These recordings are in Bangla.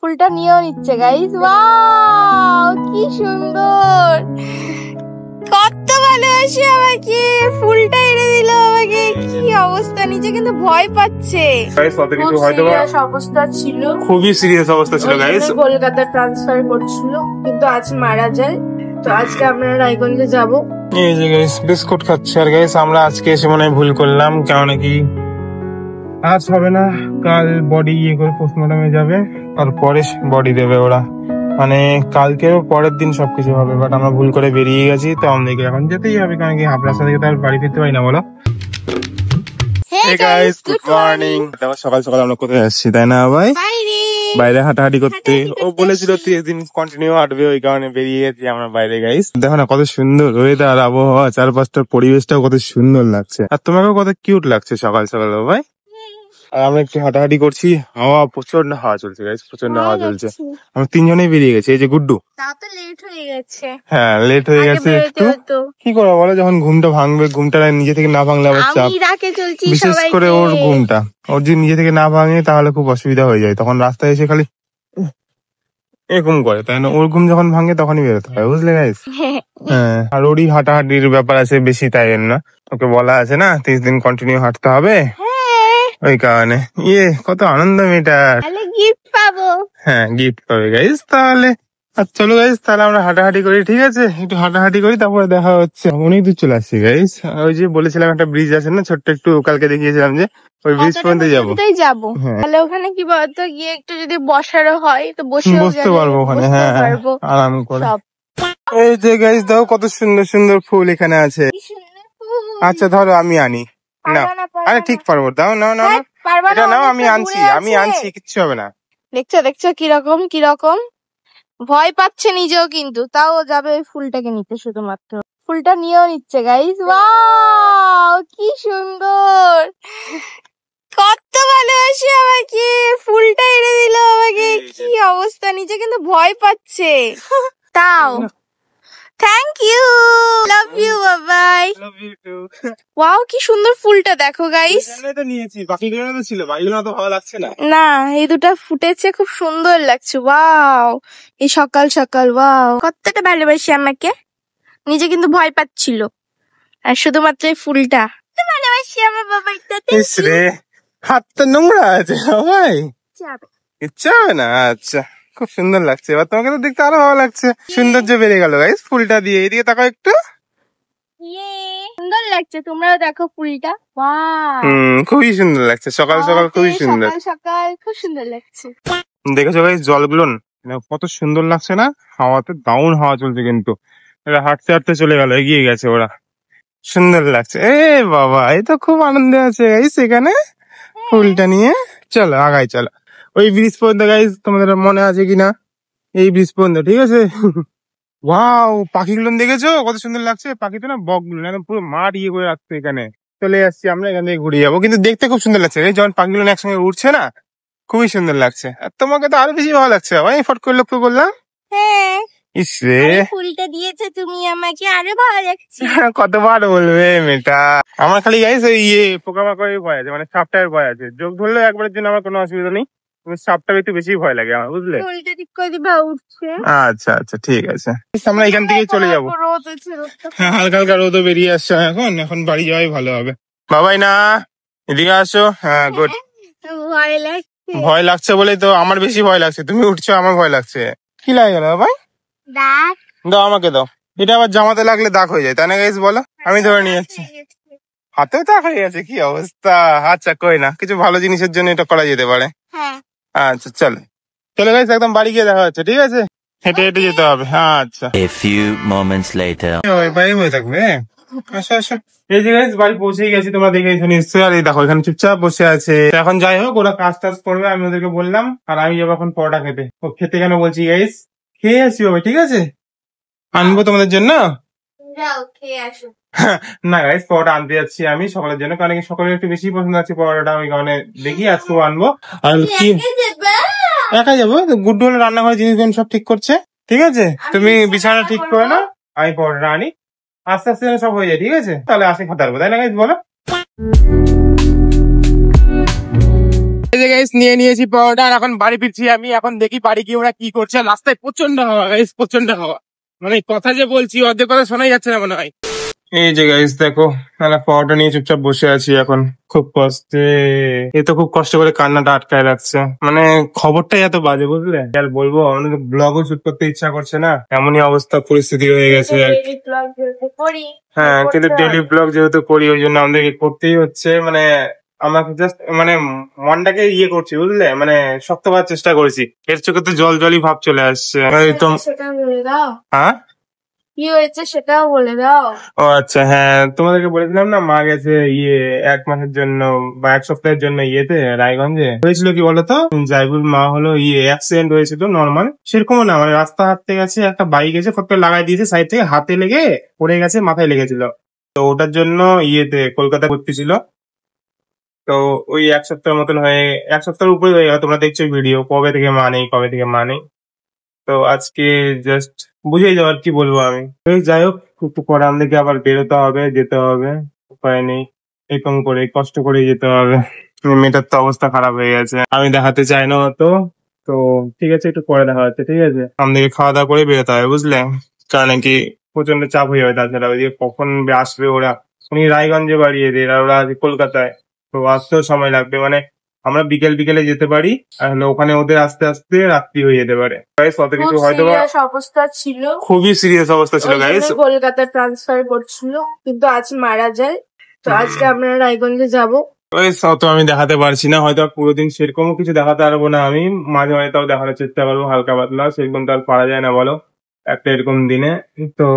ফুলটা নিয়েও নিচ্ছে গাইস। ওয়াও কি সুন্দর, কত ভালোবাসি আমাকে, ফুলটা এনে দিল আমাকে। কি অবস্থা, নিচে কিন্তু ভয় পাচ্ছে। অবস্থা ছিল, খুবই সিরিয়াস অবস্থা ছিল গাইস। কলকাতা ট্রান্সফার করছিল, কিন্তু আজ মারা যায়। তো আজকে আমরা রায়গঞ্জে যাবো। এই যে গাইস বিস্কুট খাচ্ছি। আর গাইস আমরা আজকে এসে মনে হয় ভুল করলাম, কেন নাকি আজ হবে না, কাল বডি ইয়ে করে পোস্টমর্টমে যাবে, তারপরে বডি দেবে ওরা, মানে কালকে পরের দিন সবকিছু হবে। বাট আমরা ভুল করে বেরিয়ে গেছি, তো আমাদেরকে এখন যেতেই হবে, কারণ কি হাফ রাস্তা থেকে তার বাড়ি ফিরতে পারি না, বলো। Hey guys, good morning. সকাল সকাল আমরা কোথায় আসছি তাই না ভাই? বাইরে হাঁটাহাঁটি করতে। ও বলেছিল 30 দিন কন্টিনিউ হাঁটবে, ওই কারণে বেরিয়ে গেছি আমরা বাইরে গাইস। দেখো না কত সুন্দর ওয়েদার, আবহাওয়া, চারপাশটার পরিবেশটাও কত সুন্দর লাগছে, আর তোমাকেও কত কিউট লাগছে সকাল সকাল ভাই। আর আমরা একটু হাঁটাহাঁটি করছি, হাওয়া প্রচন্ড হাওয়া চলছে গাইস, প্রচন্ড হাওয়া চলছে। আমরা তিনজনেই বেরিয়ে গেছি। এই যে গুড্ডু, লেট হয়ে গেছে। হ্যাঁ লেট হয়ে গেছে একটু, কি করবো বলো, যখন ঘুমটা ভাঙবে, ঘুমটা নিজে থেকে না ভাঙলে আবার চাপ, বিশেষ করে ওর ঘুমটা, ওর যদি নিজে থেকে না ভাঙে তাহলে খুব অসুবিধা হয়ে যায়, তখন রাস্তায় এসে খালি এরকম করে, তাই না? ওর ঘুম যখন ভাঙে তখনই বেরোতে হয়, বুঝলে গাইস। হ্যাঁ, আর ওরই হাঁটাহাঁটির ব্যাপার আছে বেশি, তাই না? ওকে বলা আছে না 30 দিন কন্টিনিউ হাঁটতে হবে, ওই কারণে। কত আনন্দ মেয়েটার, গিফট পাবো। হ্যাঁ গিফট পাবে গাইস। তাহলে চলো গাইস, তাহলে আমরা হাঁটাহাঁটি করি, ঠিক আছে? একটু হাঁটাহাঁটি করি, তারপরে দেখা হচ্ছে। অনেক দূর চলে আসছি গাইস। ওই যে বলেছিলাম একটা ব্রিজ আছে না ছোট্ট, একটু কালকে দেখিয়েছিলাম, যে ওই ব্রিজ পর্যন্ত যাবো। তাহলে ওখানে কি বলতো, গিয়ে একটু যদি বসারও হয় তো বসতে পারবো ওখানে, হ্যাঁ আরাম করে। এই যে গাইস দাও কত সুন্দর সুন্দর ফুল এখানে আছে। আচ্ছা ধরো আমি আনি না, আরে ঠিক পারবো, দাও নাও নাও এটা নাও, আমি আনছি, কিচ্ছু হবে না। দেখছো কিরকম কিরকম ভয় পাচ্ছে নিজেও, কিন্তু তাও যাবে ওই ফুলটাকে নিতে, শুধুমাত্র ফুলটা নিয়েও নিচ্ছে গাইস। ওয়াও কি সুন্দর, কত ভালোবাসি আমাকে, ফুলটা এনে দিল আমাকে। কি অবস্থা, নিচে কিন্তু ভয় পাচ্ছে, তাও থ্যাংক ইউ, লাভ ইউ, বাবাই। ওয়াও কি সুন্দর ফুলটা, দেখো গাইস। নিয়েছি, বাকিগুলো তো ছিল, বাকিগুলো তো ভালো লাগছে না। না, এই দুটা ফুটেছে, খুব সুন্দর লাগছে। ওয়াও, এই সকাল সকাল, ওয়াও কতটা ভালোবাসি আমাকে, নিজে কিন্তু ভয় পাচ্ছিল, আর শুধুমাত্র এই ফুলটা ভালোবাসি আমার বাবাইটা। হাতটা নোংরা আছে ভাই, ইচ্ছা হবে না। আচ্ছা খুব সুন্দর লাগছে, এবার তোমাকে তো দেখতে আরো ভালো লাগছে, সৌন্দর্য বেড়ে গেল গাইস ফুলটা দিয়ে। এদিকে তাকাও একটু, সুন্দর লাগছে, তোমরাও দেখো ফুলটা। খুবই সুন্দর লাগছে, সকাল সকাল খুবই সুন্দর, সকাল খুব সুন্দর লাগছে। দেখেছো গাইস জলগুলো কত সুন্দর লাগছে না, হাওয়াতে দারুণ হাওয়া চলছে, কিন্তু এরা হাঁটতে হাঁটতে চলে গেল, এগিয়ে গেছে ওরা, সুন্দর লাগছে। বাবা, এই তো খুব আনন্দে আছে গাইস এখানে ফুলটা নিয়ে। চলো আগাই, চলো ওই ব্রিজ পর্যন্ত গাইস, তোমাদের মনে আছে কিনা, এই ব্রিজ পর্যন্ত, ঠিক আছে? ওয়াও, পাখিগুলো দেখেছো কত সুন্দর লাগছে, পাখি তো না, বকগুলো একদম পুরো মাঠ ইয়ে করে রাখছে এখানে। চলে আসছি আমরা, এখান থেকে ঘুরে যাবো, কিন্তু দেখতে খুব সুন্দর লাগছে যখন পাখিগুলো একসঙ্গে উঠছে না, খুবই সুন্দর লাগছে। আর তোমাকে তো আরো বেশি ভালো লাগছে, আমি ফট করে লক্ষ্য করলাম। ইসরে, ফুলটা দিয়েছে তুমি আমাকে, আরো ভালো লাগছে। কতবার বলবে মেয়েটা, আমার খালি গাইস ওই পোকামাকড়ের ভয় আছে, মানে সাপটার ভয় আছে, যোগ ধরলে একবারের জন্য আমার কোনো অসুবিধা নেই, সাপটা একটু বেশি ভয় লাগে আমার, বুঝলে। আচ্ছা আচ্ছা ঠিক আছে, আমরা এখান থেকে চলে যাবো। হালকা হালকা রোদও বেরিয়ে আসছে এখন বাড়ি যাওয়াই ভালো হবে। বাবাই না, এদিকে আসো। হ্যাঁ গুড। ভয় লাগছে বলেই তো আমার বেশি ভয় লাগছে, তুমি উঠছো আমার ভয় লাগছে। কি লাগে গেল বাবাই? দাও আমাকে দাও, এটা আবার জামাতে লাগলে দাগ হয়ে যায়, তাই না গাইস বলো? আমি ধরে নিয়ে যাচ্ছি, হাতেও দাগ হয়ে গেছে, কি অবস্থা। আচ্ছা কই না, কিছু ভালো জিনিসের জন্য এটা করা যেতে পারে। আচ্ছা চলো চলো গাইস, একদম বাড়ি গিয়ে দেখা হচ্ছে, ঠিক আছে? হেঁটে হেঁটে যেতে হবে। আচ্ছা, a few moments later বাড়ি হয়ে থাকবে। আসো আসো, এই যে গাইস বাড়ি পৌঁছেই গেছি, তোমরা দেখেছো নিশ্চয়ই। আর এই দেখো এখানে চুপচাপ বসে আছে। এখন যাই হোক, ওরা কাজ টাজ করবে, আমি ওদেরকে বললাম, আর আমি যাবো এখন পরোটা খেতে। ও খেতে কেন বলছি গাইস, খেয়ে আসি হবে, ঠিক আছে? আনবো তোমাদের জন্য। না গাইস, পরোটা আনতে যাচ্ছি আমি সকালের জন্য, কারণ সকালে একটু বেশি পছন্দ আছে পরোটাটা, ওই কারণে দেখি আজকেও আনবো। আর কি একা যাবো? গুড্ডু হলে রান্নাঘরে জিনিসগুলো সব ঠিক করছে, ঠিক আছে? তুমি বিছানা ঠিক করে নাও, আমি পরোটা আনি, আস্তে আস্তে সব হয়ে যায়, ঠিক আছে? তাহলে আসে খেতে পারবো, তাই না গাইস বলো? যে গাইস নিয়ে নিয়েছি পাউডার, এখন বাড়ি ফিরছি আমি। এখন দেখি বাড়ি গিয়ে ওরা কি করছে। রাস্তায় প্রচন্ড হাওয়া গাইস, প্রচন্ড হাওয়া, মানে কথা যে বলছি অর্ধেক কথা শোনাই যাচ্ছে না মনে হয়। এই যে গাইস দেখো, পাওয়াটা নিয়ে চুপচাপ বসে আছি এখন, খুব কষ্টে। এ তো খুব কষ্ট করে কান্নাটা আটকায় রাখছে, মানে খবরটাই এত বাজে বুঝলে, আর বলবো আমাদের ব্লগও শুট করতে ইচ্ছা করছে না, এমনই অবস্থা পরিস্থিতি হয়ে গেছে। হ্যাঁ, কিন্তু ডেইলি ব্লগ যেহেতু করি ওই জন্য আমাদেরকে করতেই হচ্ছে। মানে আমরা জাস্ট মানে মনটাকে ইয়ে করছি বুঝলে, মানে শক্ত করার চেষ্টা করেছি। এর চোখে তো জল জলই ভাব চলে আসছে। হ্যাঁ, কি হয়েছে সেটাও বলে দাও। ও আচ্ছা, হ্যাঁ তোমাদেরকে বলেছিলাম না মা গেছে 1 মাসের জন্য বা 1 সপ্তাহের জন্য ইয়েতে রায়গঞ্জে। হয়েছিল কি বলতো, জাইবুল মা হলো অ্যাক্সিডেন্ট হয়েছিল, নর্মাল সেরকমও না, মানে রাস্তা হাঁটতে গেছে, একটা বাইক এসে ফট করে লাগাই দিয়েছে সাইড থেকে, হাতে লেগে পড়ে গেছে, মাথায় লেগেছিল। তো ওটার জন্য কলকাতা ভর্তি ছিল। তো ওই 1 সপ্তাহের মতন হয়ে, 1 সপ্তাহের উপরে হয়ে গেল। তোমরা দেখছো ভিডিও, কবে থেকে মা নেই, কবে থেকে মা নেই। তো আজকে জাস্ট বুঝেই যাও আর কি বলবো আমি। যাই হোক, একটু পরে আমাদেরকে আবার বেরোতে হবে, যেতে হবে, উপায় নেই, এরকম করে কষ্ট করে যেতে হবে। মেয়েটার তো অবস্থা খারাপ হয়ে গেছে, আমি দেখাতে চাই না অত। তো ঠিক আছে, একটু পরে দেখা হচ্ছে, ঠিক আছে? আমাদেরকে খাওয়া দাওয়া করে বেরোতে হবে বুঝলে, কারণ কি প্রচন্ড চাপ হয়ে যাবে। তাছাড়া ওইদিকে কখন আসবে ওরা, উনি রায়গঞ্জে বাড়ি, এদের ওরা আছে কলকাতায়, তো আসতেও সময় লাগবে। মানে আমরা বিকেল বিকেলে যেতে পারি, আর হলো ওখানে ওদের আস্তে আস্তে রাত্রি হয়ে যেতে পারে। গাইস অত কিছু হয়তো অবস্থা ছিল, খুবই সিরিয়াস অবস্থা ছিল গাইস। কলকাতা ট্রান্সফার করছিল, কিন্তু আজ মারা যায়। তো আজকে আমরা রায়গঞ্জে যাব। অত আমি দেখাতে পারছি না, হয়তো পুরো দিন সেরকমও কিছু দেখাতে পারবো না আমি, মাঝে মাঝে তাও দেখানোর চেষ্টা করবো হালকা পাতলা, সেরকম তো আর পারা যায় না বলো একটা এরকম দিনে। তো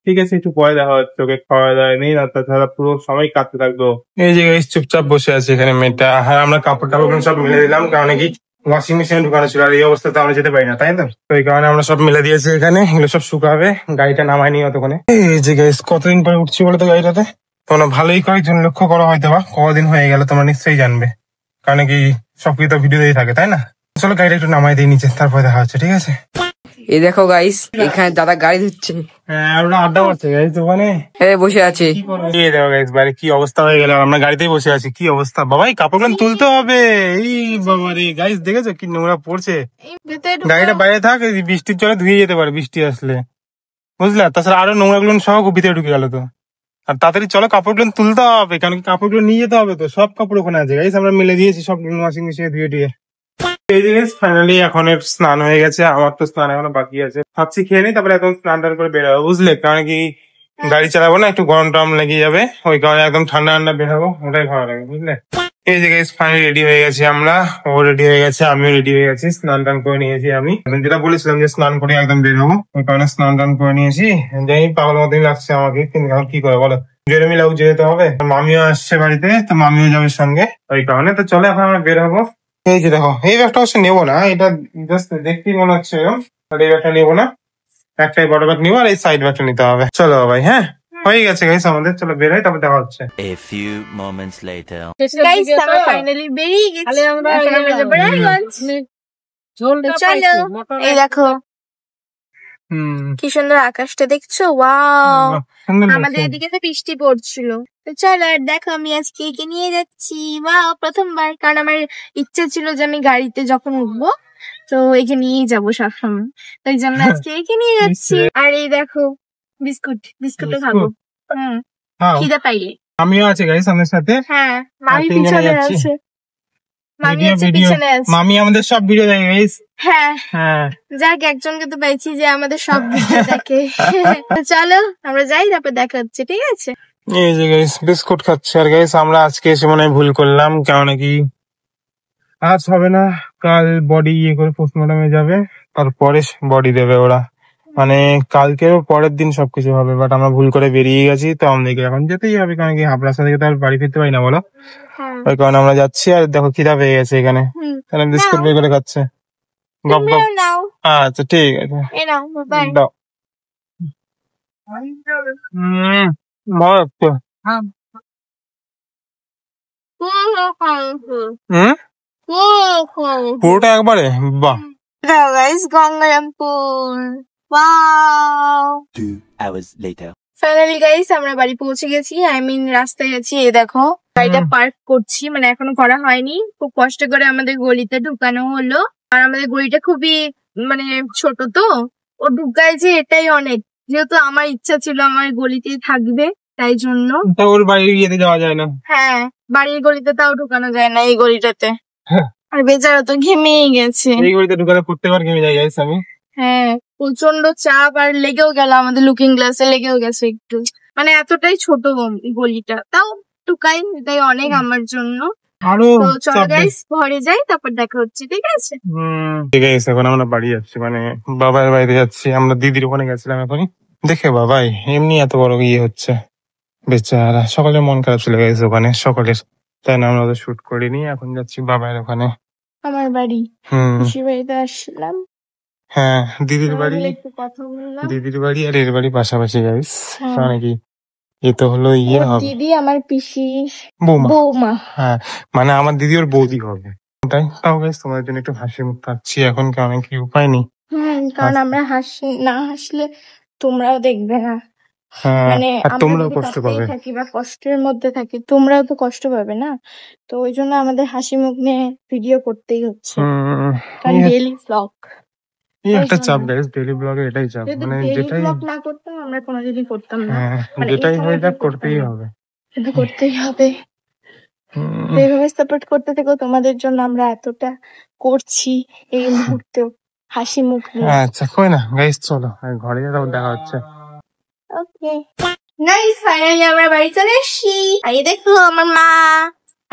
ঠিক আছে, একটু পরে দেখা হচ্ছে, ওকে খাওয়া দাওয়া নেই না, তাছাড়া পুরো সময় কাটতে থাকবো। এই যে গাইস চুপচাপ বসে আছে এখানে মেয়েটা। হ্যাঁ, আমরা কাপড় টাপড় সব মিলে দিলাম, কারণ কি ওয়াশিং মেশিনে ঢুকানো ছিল, আর এই অবস্থাতে আমরা যেতে পারি না, তাই তো? তো এই কারণে আমরা সব মিলে দিয়েছি এখানে, এগুলো সব শুকাবে, গাড়িটা নামায়নি অতক্ষণে। এই যে গাইস কতদিন পরে উঠছি বলো তো গাড়িটাতে। তোমরা ভালোই কয়েকজন লক্ষ্য করা হয়তো বা, কদিন হয়ে গেল তোমরা নিশ্চয়ই জানবে, কারণ কি সবকিছু তো ভিডিওতেই থাকে, তাই না? চলো গাড়িটা একটু নামাই দিই নিচে, তারপরে দেখা হচ্ছে, ঠিক আছে? এই দেখো গাইস, এখানে দাদা গাড়ি ধুচ্ছে। হ্যাঁ, ওরা আড্ডা করছে গাইস ওখানে, বসে আছে। এই দেখো গাইস বাড়ি কি অবস্থা হয়ে গেল, আমরা গাড়িতেই বসে আছি, কি অবস্থা বাবা, এই কাপড়গুলো তুলতে হবে। এই বাবা রে গাইস, দেখেছো কি নোংরা পড়ছে। গাড়িটা বাইরে থাক, এই বৃষ্টির জলে ধুয়ে যেতে পারে বৃষ্টি আসলে, বুঝলা? তাছাড়া আরো নোংরা গুলো সব ভিতরে ঢুকে গেল তো। আর তাড়াতাড়ি চলো, কাপড়গুলো তুলতে হবে, কারণ কি কাপড়গুলো নিয়ে যেতে হবে তো, সব কাপড় ওখানে আছে গাইস, আমরা মিলে দিয়েছি সব ওয়াশিং মেশিনে ধুয়ে ধুয়ে। এই যে ফাইনালি এখন স্নান হয়ে গেছে, আমার তো স্নান এখনো বাকি আছে, ভাবছি খেয়ে নিই, তারপরে এখন স্নান টান করে বেরোবো বুঝলে, কারণ কি গাড়ি চালাবো না, একটু গরম টরম লেগে যাবে, ওই কারণে একদম ঠান্ডা ঠান্ডা বেরোবো, ওটাই ভালো লাগে বুঝলে। এই যে গাইস ফাইনালি রেডি হয়ে গেছি আমরা, ও রেডি হয়ে গেছে, আমিও রেডি হয়ে গেছি, স্নান টান করে নিয়েছি। আমি যেটা বলেছিলাম যে স্নান করে একদম বেরোবো, ওই কারণে স্নান টান করে নিয়েছি। যাই পাগল মতনই লাগছে আমাকে, কিন্তু এখন কি করে বলো, জেরে মিলাও যেতে হবে। মামিও আসছে বাড়িতে, তো মামিও যাবে সঙ্গে, ওই কারণে তো চলো এখন আমরা বের হবো। এই যে দেখো, এই ব্যাগটা অবশ্য নেবো না, এটা জাস্ট দেখতেই মনে হচ্ছে এরকম, আর এই ব্যাগটা নেবো না, একটাই বড় ব্যাগ নিবো, আর এই সাইড ব্যাগটা নিতে হবে। চলো ভাই, হ্যাঁ হয়ে গেছে গাইস আমাদের, চলো বেরোই, তারপর দেখা হচ্ছে। A few moments later. Guys আমরা ফাইনালি বেরিয়ে গেছি, এখন আমরা যাবো রায়গঞ্জ। চলো, এই দেখো কি সুন্দর আকাশটা দেখছো, ওয়াও। আমাদের এদিকে তো বৃষ্টি পড়ছিল। তো চলো, আর দেখো আমি আজকে একে নিয়ে যাচ্ছি, ওয়াও, প্রথমবার। কারণ আমার ইচ্ছে ছিল যে আমি গাড়িতে যখন উঠবো তো একে নিয়েই যাবো সবসময়, তো এই জন্য আজকে একে নিয়ে যাচ্ছি। আর এই দেখো বিস্কুটও খাবো, খিদে পাইলে। আমিও আছে গাইস আমাদের সাথে, হ্যাঁ মামি পিছনে আছে, মামি আছে পিছনে আছে। মামি আমাদের সব ভিডিও দেখে গাইস। হ্যাঁ হ্যাঁ, যাক একজনকে তো পাইছি যে আমাদের সব ভিডিও দেখে। চলো আমরা যাই, তারপর দেখা হচ্ছে, ঠিক আছে? এই যে গাইস বিস্কুট খাচ্ছে, আর গাইস আমরা আজকে এসে মনে হয় ভুল করলাম, কেমন কি আজ হবে না, কাল বডি করে পোস্টমর্টমে যাবে, তারপরে বডি দেবে ওরা, মানে কালকেরও পরের দিন সবকিছু হবে। বাট আমরা ভুল করে বেরিয়ে গেছি, তো আমাদেরকে এখন যেতেই হবে, কারণ কি হাফ রাস্তা থেকে তো আর বাড়ি ফিরতে পারি না বলো, ওই কারণে আমরা যাচ্ছি। আর দেখো খিদা পেয়ে গেছে এখানে, তাহলে বিস্কুট বের করে খাচ্ছে, গপ গপ। আচ্ছা ঠিক আছে, দাও। ভালো লাগছে। পুরোটা একবারে, বাহ। Guys Gangarampur, wow. 2 hours later. Finally guys আমরা বাড়ি পৌঁছে গেছি, রাস্তায় আছি। এই দেখো গাড়িটা পার্ক করছি, মানে এখনো করা হয়নি। খুব কষ্ট করে আমাদের গলিতে ঢুকানো হলো। আর আমাদের গলিটা খুবই মানে ছোট, তো ও ঢুকায় যে এটাই অনেক। যেহেতু আমার ইচ্ছা ছিল আমার গলিতেই থাকবে, তাই জন্য। তা ওর বাড়ির ইয়েতে যাওয়া যায় না। হ্যাঁ, বাড়ির গলিতে তাও ঢুকানো যায় না, এই গলিটাতে। হ্যাঁ। আর বেচারা তো ঘেমেই গেছে। এই গলিতে ঢুকালে প্রত্যেকবার ঘেমে যাই গাইস আমি। হ্যাঁ, প্রচন্ড চাপ, আর লেগেও গেল আমাদের লুকিং গ্লাসে, লেগেও গেছে একটু। মানে এতটাই ছোট গলিটা, তাও টুকাই, এটাই অনেক আমার জন্য। আরো তো চলো চাপ গাইস, ঘরে যাই, তারপর দেখা হচ্ছে, ঠিক আছে? ঠিক আছে, এখন আমরা বাড়ি যাচ্ছি, মানে বাবার বাড়িতে যাচ্ছি। আমরা দিদির ওখানে গেছিলাম এখনই। দেখে বাবাই এমনি এত বড় ইয়ে হচ্ছে, বেচারা সকলের মন খারাপ চলে গেছে ওখানে, সকলের। তাই না, আমরা তো শুট করিনি, এখন যাচ্ছি বাবার ওখানে। আমার বাড়ি, হুম, পিসির বাড়িতে আসলাম। হ্যাঁ, দিদির আমরা বাড়ি, মিলে একটু কথা বললাম। দিদির বাড়ি আর এর বাড়ি পাশাপাশি গাইস। হ্যাঁ। মানে কি, এ তো হলো ইয়ে ওর হবে, দিদি আমার পিসি বৌমা। বৌমা। হ্যাঁ, মানে আমার দিদি ওর বৌদি হবে। তাই তাও গাইস তোমাদের জন্য একটু হাসি মুখ থাকছি এখন, কারণ কি উপায় নেই। কারণ আমরা না হাসলে তোমরাও দেখবে না। হ্যাঁ, মানে আর আমরা তোমরাও যদি কষ্ট কষ্টেই পাবে। থাকি বা কষ্টের মধ্যে থাকি, তোমরাও তো কষ্ট পাবে না। তো ওই জন্য আমাদের হাসি মুখ নিয়ে ভিডিও করতেই হচ্ছে, কারণ ডেইলি ব্লগ। এই তাই একটা জন্য। চাপ গাইস, ডেইলি ব্লগে এটাই চাপ, যদি মানে ডেইলি যেটাই, ব্লগ না করতাম আমরা কোনোদিনই করতাম না। হ্যাঁ, মানে যেটাই এই হয়ে সময়টা যাক করতাম করতেই না। হবে। কিন্তু করতেই হবে। হুম, তো এইভাবে সাপোর্ট করতে থেকো, তোমাদের জন্য আমরা এতটা করছি এই মুহূর্তেও হাসি মুখ নিয়ে। আচ্ছা কই না গাইস, চলো ঘরে যাও, দেখা হচ্ছে। ওকে নাইস, ফাইনালি আমরা বাড়ি চলে এসেছি। আর এই দেখো আমার মা,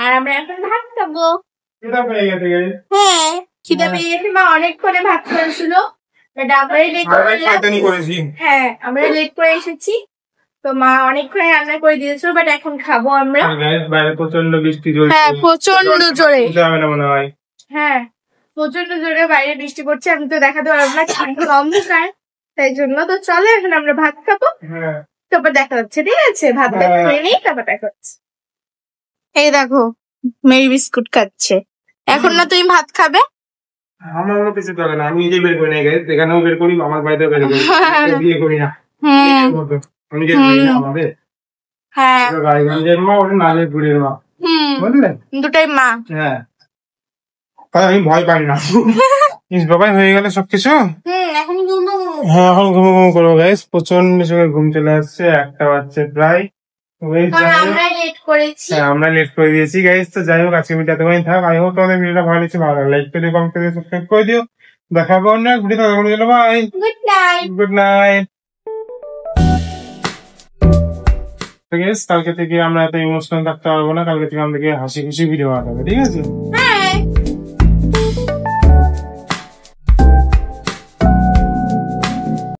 আর আমরা এখন ভাত খাবো। হ্যাঁ, খিদে পেয়ে গেছে, মা অনেকক্ষণে ভাত খাওয়াছিল। আমরাই লেট করেছি। হ্যাঁ, আমরা লেট করে এসেছি, তো মা অনেকক্ষণে রান্না করে দিয়েছিল, বাট এখন খাবো আমরা। বাইরে প্রচন্ড বৃষ্টি চলছে। হ্যাঁ, প্রচন্ড জোরে। যাবে না মনে হয়। হ্যাঁ, প্রচন্ড জোরে বাইরে বৃষ্টি পড়ছে, আমি তো দেখাতে পারবো না, এখন অন্ধকার, তাই জন্য। তো চলো এখন আমরা ভাত খাবো, হ্যাঁ, তারপর দেখা যাচ্ছে, ঠিক আছে? ভাত খেয়ে নিই, তারপর দেখা হচ্ছে। এই দেখো, মেরি বিস্কুট খাচ্ছে। এখন না তুমি ভাত খাবে? আমার কোনো কিছু করে না, আমি নিজেই বের করি না গাইস, এখানেও বের করি, আমার বাড়িতেও বের করি, বিয়ে করি না। আমি যে আমাদের হ্যাঁ, গাড়িগঞ্জের মা, ওটা নালে পুরের মা, বুঝলেন? দুটাই মা। হ্যাঁ, তাই আমি ভয় পাই না। ইস বাবাই হয়ে গেল সবকিছু। এখন ঘুমো। হ্যাঁ, এখন ঘুমো করবো গাইস, প্রচন্ড সঙ্গে ঘুম চলে আসছে, 1টা বাজছে প্রায়। আমরা লেট করেছি। হ্যাঁ, আমরা লেট করে দিয়েছি গাইস। তো যাই হোক, আজকে ভিডিও এতক্ষণ থাক। আই হোপ তোমাদের ভিডিওটা ভালো লেগেছে, ভালো লাগলে লাইক করে দিও, কমেন্ট করে দিও, সাবস্ক্রাইব করে দিও। দেখা হবে অন্য video. Bye, good night. Good night. কালকে থেকে আমরা এত ইমোশনাল থাকতে পারবো না, কালকে থেকে আমাদেরকে হাসি খুশি ভিডিও বানাতে হবে, ঠিক আছে?